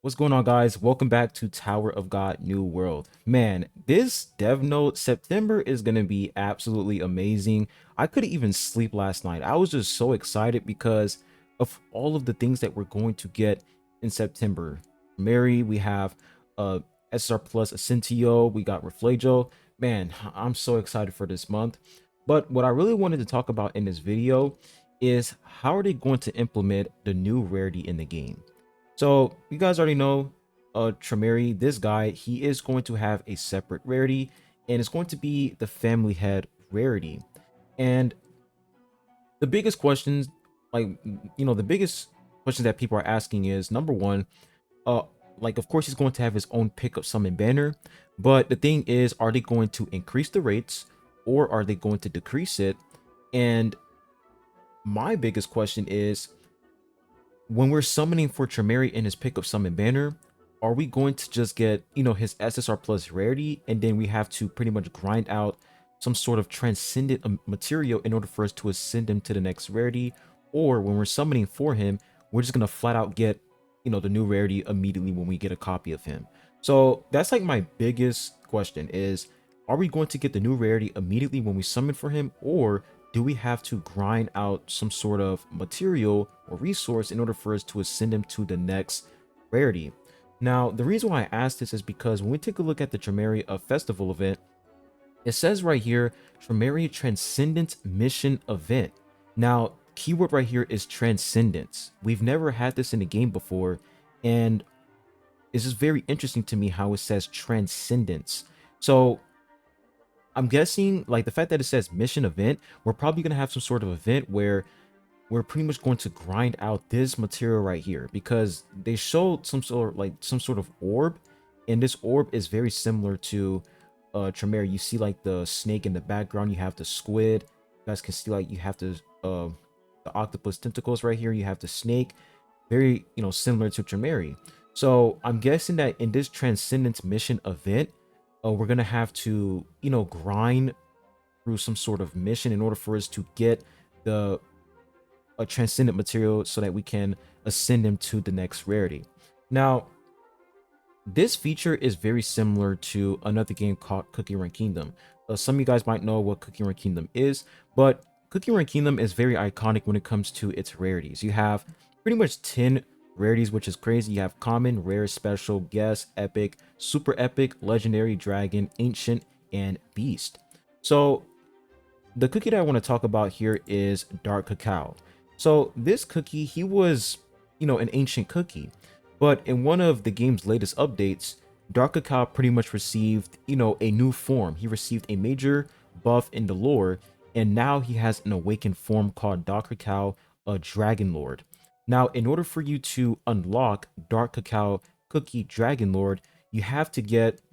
What's going on, guys? Welcome back to Tower of God New World. Man, this dev note September is going to be absolutely amazing. I couldn't even sleep last night. I was just so excited because of all of the things that we're going to get in September. Mary, we have SR plus Ascentio, we got Reflejo. Man, I'm so excited for this month. But what I really wanted to talk about in this video is how are they going to implement the new rarity in the game? So you guys already know Tremere, this guy, he is going to have a separate rarity, and it's going to be the family head rarity. And the biggest questions, the biggest questions that people are asking is number one, uh, of course he's going to have his own pickup summon banner, but the thing is, are they going to increase the rates or are they going to decrease it? And my biggest question is, when we're summoning for Tremere in his pickup summon banner, are we going to just get, his SSR plus rarity, and then we have to pretty much grind out some sort of transcendent material in order for us to ascend him to the next rarity? Or when we're summoning for him, we're just gonna flat out get, the new rarity immediately when we get a copy of him? So that's like my biggest question is, are we going to get the new rarity immediately when we summon for him, or do we have to grind out some sort of material or resource in order for us to ascend him to the next rarity? Now, the reason why I asked this is because when we take a look at the Tremere Festival event, it says right here, Tremere Transcendence Mission Event. Now, keyword right here is Transcendence. We've never had this in the game before, and it's just very interesting to me how it says Transcendence. So I'm guessing, like, the fact that it says mission event, we're probably going to have some sort of event where we're pretty much going to grind out this material right here, because they showed some sort of orb, and this orb is very similar to Tremere. You see like the snake in the background, you have the squid. You guys can see like you have the octopus tentacles right here, you have the snake, very similar to Tremere. So I'm guessing that in this Transcendence mission event, we're gonna have to grind through some sort of mission in order for us to get the a transcendent material so that we can ascend him to the next rarity. Now, this feature is very similar to another game called Cookie Run Kingdom. Some of you guys might know what Cookie Run Kingdom is, but Cookie Run Kingdom is very iconic when it comes to its rarities. You have pretty much 10 rarities, which is crazy. You have common, rare, special, guest, epic, super epic, legendary, dragon, ancient, and beast. So the cookie that I want to talk about here is Dark Cacao. So this cookie, he was, an ancient cookie, but in one of the game's latest updates, Dark Cacao pretty much received, a new form. He received a major buff in the lore, and now he has an awakened form called Dark Cacao, a Dragon Lord. Now, in order for you to unlock Dark Cacao Cookie Dragon Lord, you have to get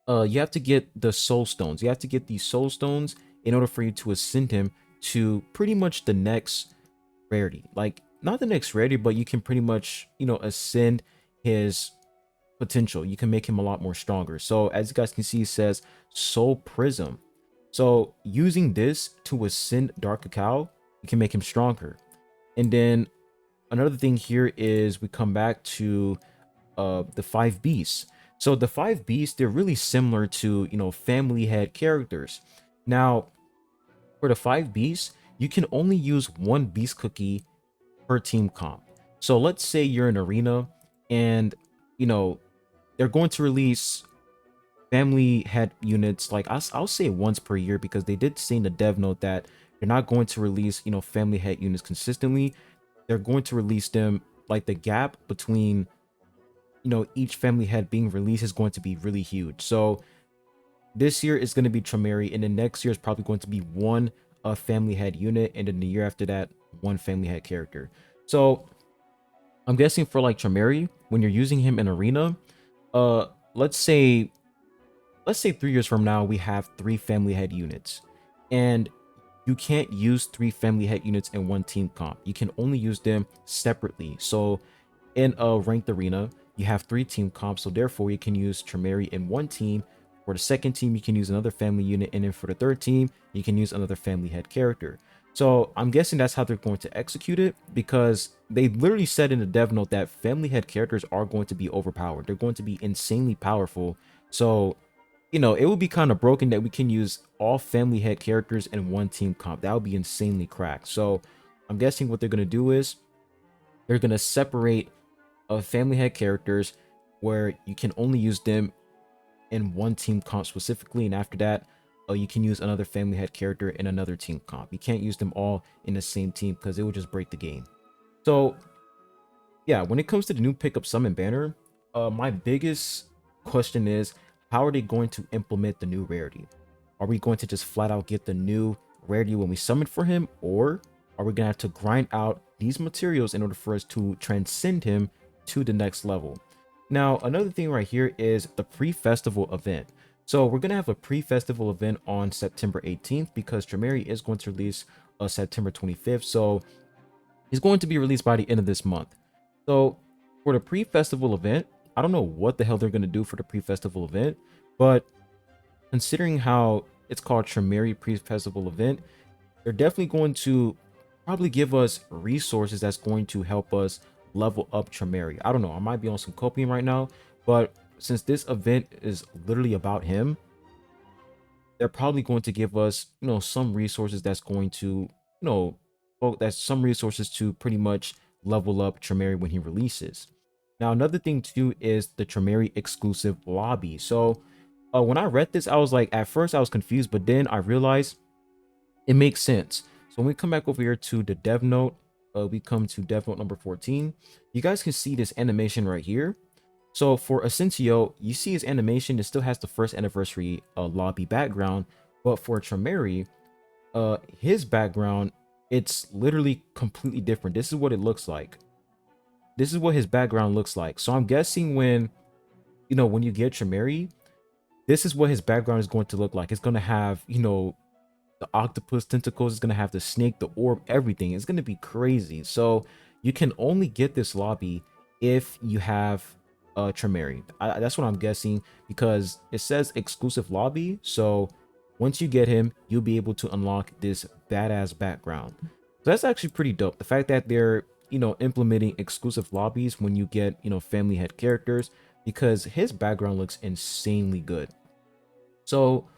the soul stones. You have to get these soul stones in order for you to ascend him to pretty much the next rarity. Like, not the next rarity, but you can pretty much, ascend his potential. You can make him a lot more stronger. So as you guys can see, it says Soul Prism. So using this to ascend Dark Cacao, you can make him stronger. And then another thing here is we come back to the 5 beasts. So the 5 beasts, they're really similar to, family head characters. Now, for the 5 beasts, you can only use one beast cookie per team comp. So let's say you're in arena and, they're going to release family head units, like I'll say once per year, because they did say in the dev note that they're not going to release, family head units consistently. They're going to release them, like the gap between, each family head being released is going to be really huge. So this year is going to be Tremere, and then next year is probably going to be one family head unit, and then the year after that, one family head character. So I'm guessing for like Tremere, when you're using him in arena, uh, let's say 3 years from now, we have 3 family head units, and you can't use 3 family head units in one team comp. You can only use them separately. So in a ranked arena, you have 3 team comps, so therefore you can use Tremere in one team. For the second team, you can use another family unit, and then for the third team, you can use another family head character. So I'm guessing that's how they're going to execute it, because they literally said in the dev note that family head characters are going to be overpowered. They're going to be insanely powerful. So, it would be kind of broken that we can use all family head characters in one team comp. That would be insanely cracked. So I'm guessing what they're going to do is they're going to separate family head characters where you can only use them in one team comp specifically, and after that, you can use another family head character in another team comp. You can't use them all in the same team because it would just break the game. So yeah, when it comes to the new pickup summon banner, my biggest question is, how are they going to implement the new rarity? Are we going to just flat out get the new rarity when we summon for him, or are we gonna have to grind out these materials in order for us to transcend him to the next level? Now, another thing right here is the pre-festival event. So we're gonna have a pre-festival event on September 18th because Tremere is going to release September 25th. So he's going to be released by the end of this month. So for the pre-festival event, I don't know what the hell they're going to do for the pre-festival event, but considering how it's called Tremere pre-festival event, they're definitely going to probably give us resources that's going to help us level up Tremere. I don't know, I might be on some copium right now, but since this event is literally about him, they're probably going to give us, some resources that's going to, well, that's some resources to pretty much level up Tremere when he releases. Now, another thing too is the Tremere exclusive lobby. So when I read this, I was like, at first I was confused, but then I realized it makes sense. So when we come back over here to the dev note, we come to dev note number 14. You guys can see this animation right here. So for Asensio, you see his animation, it still has the first anniversary lobby background, but for Tremere, his background, it's literally completely different. This is what it looks like. This is what his background looks like. So I'm guessing when you get Tremere, this is what his background is going to look like. It's going to have, the octopus tentacles, is going to have the snake, the orb, everything. It's going to be crazy. So you can only get this lobby if you have Tremere. That's what I'm guessing, because it says exclusive lobby. So once you get him, you'll be able to unlock this badass background. So that's actually pretty dope. The fact that they're, implementing exclusive lobbies when you get, family head characters, because his background looks insanely good. So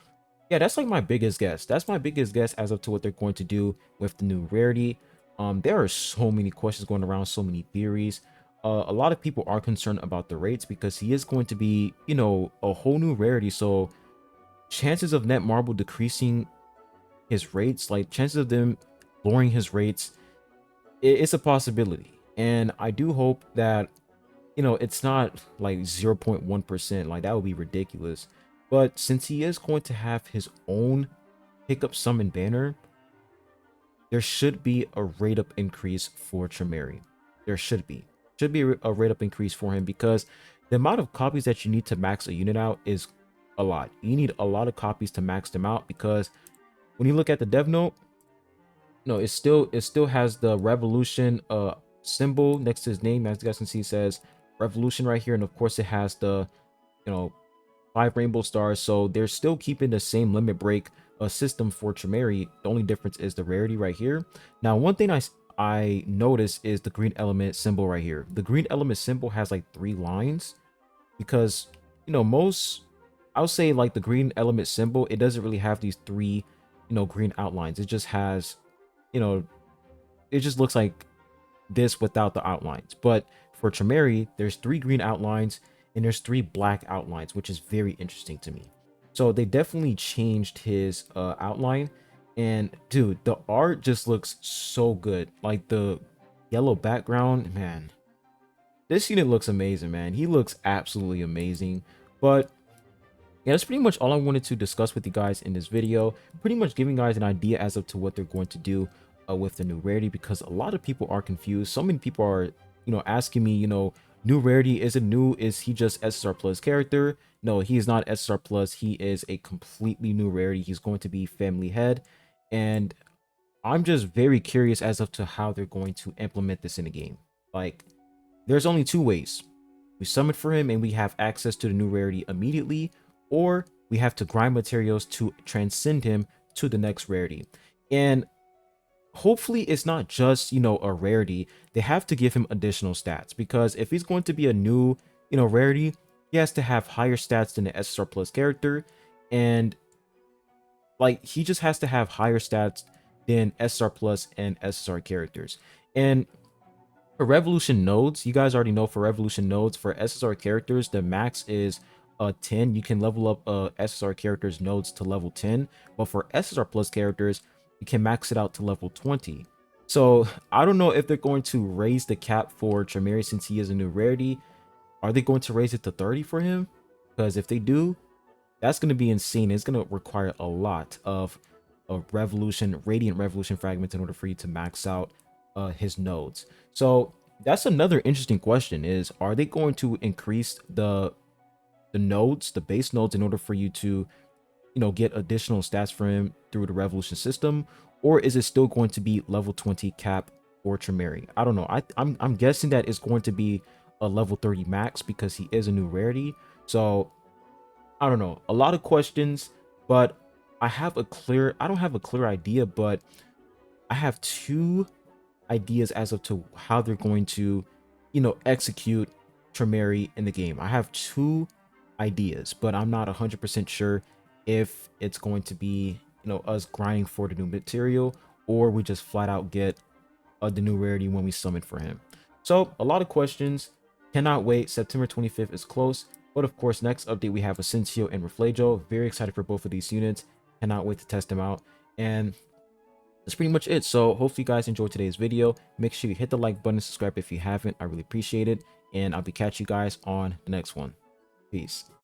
yeah, that's like my biggest guess. That's my biggest guess as of to what they're going to do with the new rarity. There are so many questions going around, so many theories. A lot of people are concerned about the rates because he is going to be, a whole new rarity. So chances of net marble decreasing his rates, like chances of them lowering his rates, it's a possibility. And I do hope that, it's not like 0.1%. Like that would be ridiculous. But since he is going to have his own pickup summon banner, there should be a rate up increase for Tremere. There should be a rate up increase for him, because the amount of copies that you need to max a unit out is a lot. You need a lot of copies to max them out, because when you look at the dev note, no, it still has the revolution symbol next to his name. As you guys can see, it says revolution right here, and of course it has the, you know 5 rainbow stars. So they're still keeping the same limit break system for Tremere. The only difference is the rarity right here. Now, one thing I noticed is the green element symbol right here. The green element symbol has like 3 lines, because most, I would say, like the green element symbol, it doesn't really have these 3 green outlines. It just has, you know it just looks like this without the outlines. But for Tremere, there's 3 green outlines and there's 3 black outlines, which is very interesting to me. So they definitely changed his outline. And dude, the art just looks so good. Like the yellow background, man. This unit looks amazing, man. He looks absolutely amazing. But yeah, that's pretty much all I wanted to discuss with you guys in this video. Pretty much giving guys an idea as of to what they're going to do with the new rarity, because a lot of people are confused. So many people are, asking me, new rarity, is it new? Is he just SSR plus character? No, he is not SSR plus. He is a completely new rarity. He's going to be family head. And I'm just very curious as of to how they're going to implement this in the game. Like, there's only 2 ways. We summon for him and we have access to the new rarity immediately, or we have to grind materials to transcend him to the next rarity. And hopefully it's not just, a rarity. They have to give him additional stats, because if he's going to be a new, rarity, he has to have higher stats than the SSR plus character. And like, he just has to have higher stats than SSR plus and SSR characters. And for revolution nodes, you guys already know, for revolution nodes, for SSR characters, the max is 10. You can level up SSR characters nodes to level 10, but for SSR plus characters, you can max it out to level 20. So I don't know if they're going to raise the cap for Tremere since he is a new rarity. Are they going to raise it to 30 for him? Because if they do, that's going to be insane. It's going to require a lot of radiant revolution fragments in order for you to max out his nodes. So that's another interesting question: is are they going to increase the nodes, the base nodes, in order for you to, get additional stats for him through the revolution system, or is it still going to be level 20 cap for Tremere? I don't know. I'm guessing that it's going to be a level 30 max because he is a new rarity. So I don't know. A lot of questions, but I don't have a clear idea, but I have two ideas as of to how they're going to, execute Tremere in the game. I have two ideas, but I'm not 100% sure if it's going to be, us grinding for the new material, or we just flat out get the new rarity when we summon for him. So a lot of questions. Cannot wait. September 25th is close. But of course, next update we have Asensio and Reflejo. Very excited for both of these units. Cannot wait to test them out. And that's pretty much it. So hopefully you guys enjoyed today's video. Make sure you hit the like button, subscribe if you haven't. I really appreciate it. And I'll be catching you guys on the next one. Peace.